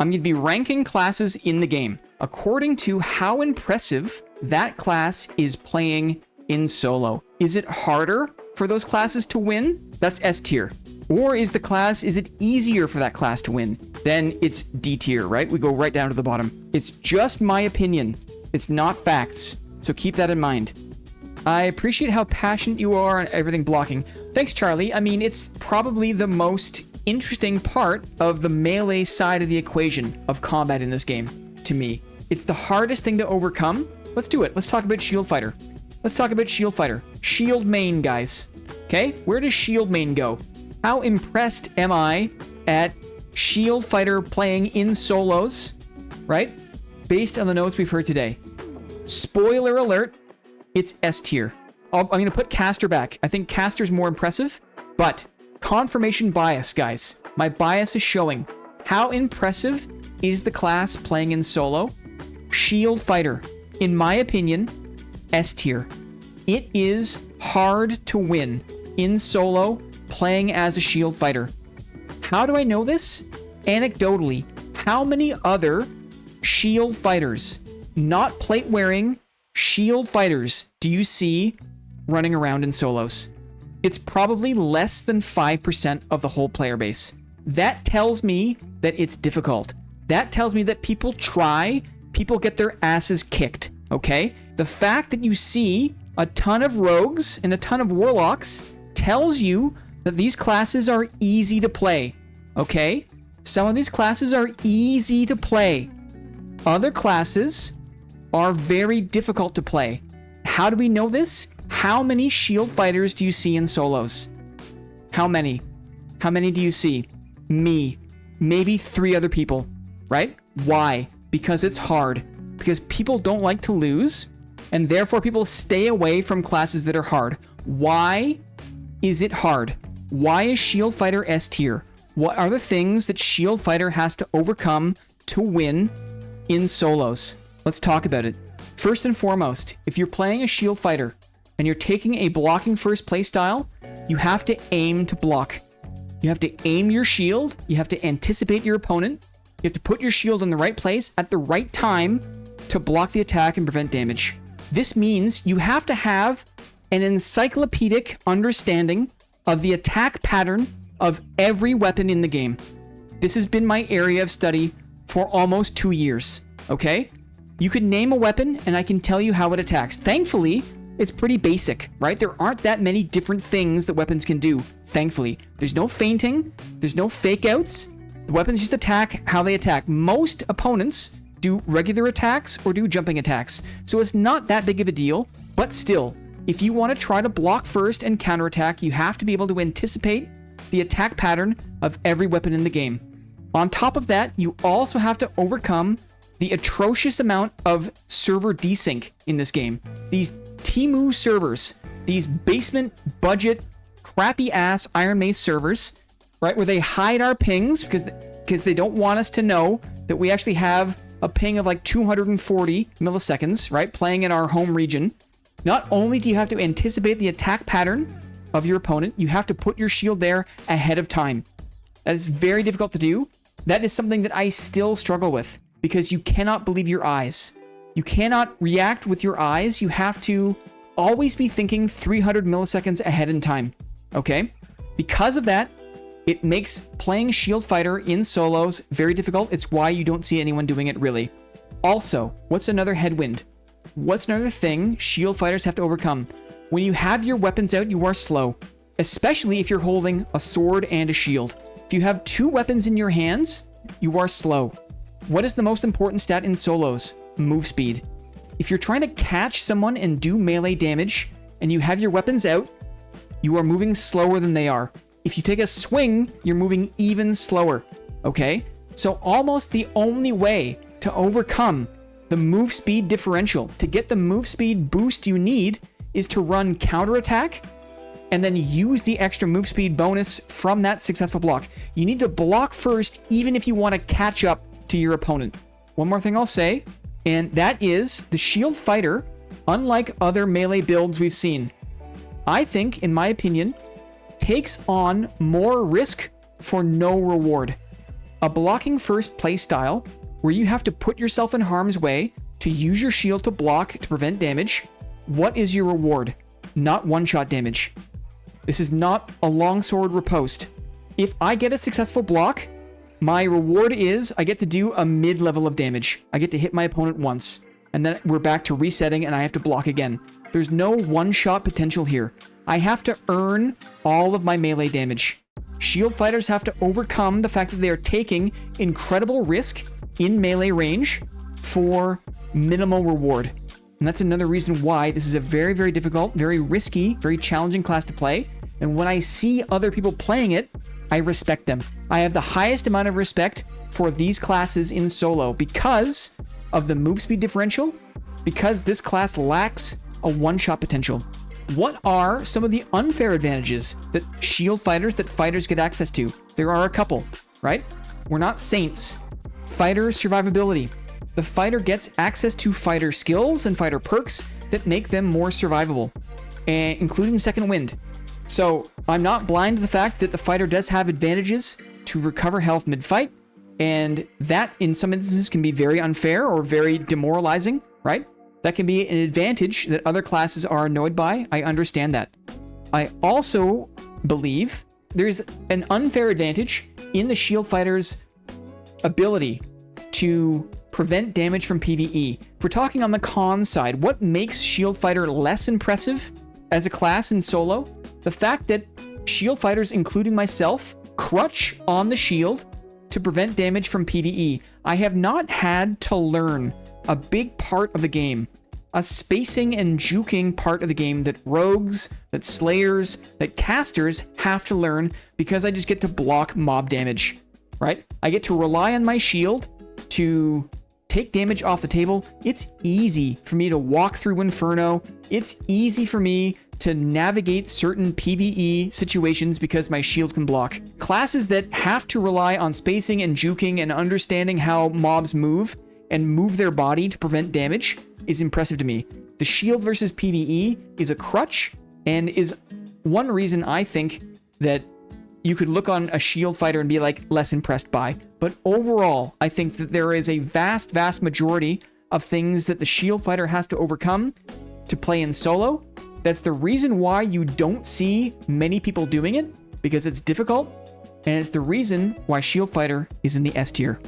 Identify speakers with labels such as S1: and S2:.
S1: I'm going to be ranking classes in the game according to how impressive that class is playing in solo. Is it harder for those classes to win? That's S tier. Or is it easier for that class to win? Then it's D tier, right? We go right down to the bottom. It's just my opinion. It's not facts. So keep that in mind. I appreciate how passionate you are on everything blocking. Thanks, Charlie. I mean, it's probably the most interesting part of the melee side of the equation of combat in this game, to me. It's the hardest thing to overcome. Let's do it. Let's talk about Shield Fighter. Shield main, guys. Okay? Where does Shield main go? How impressed am I at Shield Fighter playing in solos, right? Based on the notes we've heard today. Spoiler alert, it's S tier. I'm going to put Caster back. I think Caster's more impressive, but confirmation bias, guys. My bias is showing. How impressive is the class playing in solo? Shield Fighter, in my opinion, S tier. It is hard to win in solo playing as a Shield Fighter. How do I know this? Anecdotally, how many other Shield Fighters, not plate wearing Shield Fighters, do you see running around in solos? It's probably less than 5% of the whole player base. That tells me that it's difficult. That tells me that people try, people get their asses kicked, okay? The fact that you see a ton of rogues and a ton of warlocks tells you that these classes are easy to play, okay? Some of these classes are easy to play. Other classes are very difficult to play. How do we know this? How many Shield Fighters do you see in solos? How many? How many do you see? Me. Maybe 3 other people, right? Why? Because it's hard. Because people don't like to lose, and therefore people stay away from classes that are hard. Why is it hard? Why is Shield Fighter S tier? What are the things that Shield Fighter has to overcome to win in solos? Let's talk about it. First and foremost, if you're playing a Shield Fighter and you're taking a blocking first playstyle, you have to aim to block. You have to aim your shield. You have to anticipate your opponent. You have to put your shield in the right place at the right time to block the attack and prevent damage. This means you have to have an encyclopedic understanding of the attack pattern of every weapon in the game. This has been my area of study for almost 2 years, okay? You could name a weapon and I can tell you how it attacks. Thankfully, it's pretty basic, right? There aren't that many different things that weapons can do, thankfully. There's no feinting, there's no fake outs. The weapons just attack how they attack. Most opponents do regular attacks or do jumping attacks, so it's not that big of a deal, but still, if you want to try to block first and counterattack, you have to be able to anticipate the attack pattern of every weapon in the game. On top of that, you also have to overcome the atrocious amount of server desync in this game. These Temu servers, these basement budget, crappy ass Iron Mace servers, right, where they hide our pings because they don't want us to know that we actually have a ping of like 240 milliseconds, right, playing in our home region. Not only do you have to anticipate the attack pattern of your opponent, you have to put your shield there ahead of time. That is very difficult to do. That is something that I still struggle with because you cannot believe your eyes. You cannot react with your eyes. You have to always be thinking 300 milliseconds ahead in time, okay? Because of that, it makes playing Shield Fighter in solos very difficult. It's why you don't see anyone doing it really. Also, what's another headwind? What's another thing Shield Fighters have to overcome? When you have your weapons out, you are slow, especially if you're holding a sword and a shield. If you have 2 weapons in your hands, you are slow. What is the most important stat in solos? Move speed. If you're trying to catch someone and do melee damage, and you have your weapons out, you are moving slower than they are. If you take a swing, you're moving even slower, okay? So almost the only way to overcome the move speed differential, to get the move speed boost you need, is to run counterattack and then use the extra move speed bonus from that successful block. You need to block first, even if you want to catch up to your opponent. One more thing I'll say, and that is the Shield Fighter, unlike other melee builds we've seen, I think, in my opinion, takes on more risk for no reward. a blocking first play style where you have to put yourself in harm's way to use your shield to block to prevent damage, what is your reward? Not one-shot damage. This is not a longsword riposte. If I get a successful block, my reward is I get to do a mid-level of damage. I get to hit my opponent once, and then we're back to resetting and I have to block again. There's no one-shot potential here. I have to earn all of my melee damage. Shield fighters have to overcome the fact that they are taking incredible risk in melee range for minimal reward. And that's another reason why this is a very, very difficult, very risky, very challenging class to play. And when I see other people playing it, I respect them. I have the highest amount of respect for these classes in solo because of the move speed differential, because this class lacks a one-shot potential. What are some of the unfair advantages that fighters get access to? There are a couple, right? We're not saints. Fighter survivability. The fighter gets access to fighter skills and fighter perks that make them more survivable, including second wind. So I'm not blind to the fact that the fighter does have advantages to recover health mid-fight, and that in some instances can be very unfair or very demoralizing, right? That can be an advantage that other classes are annoyed by. I understand that. I also believe there's an unfair advantage in the shield fighter's ability to prevent damage from PvE. If we're talking on the con side, what makes shield fighter less impressive as a class in solo? The fact that shield fighters, including myself, crutch on the shield to prevent damage from PvE. I have not had to learn a big part of the game, a spacing and juking part of the game that rogues, that slayers, that casters have to learn because I just get to block mob damage, right? I get to rely on my shield to take damage off the table. It's easy for me to walk through Inferno. It's easy for me to navigate certain PvE situations because my shield can block. Classes that have to rely on spacing and juking and understanding how mobs move and move their body to prevent damage is impressive to me. The shield versus PvE is a crutch and is one reason I think that you could look on a shield fighter and be like less impressed by. But overall, I think that there is a vast, vast majority of things that the shield fighter has to overcome to play in solo. That's the reason why you don't see many people doing it, because it's difficult, and it's the reason why shield fighter is in the S tier.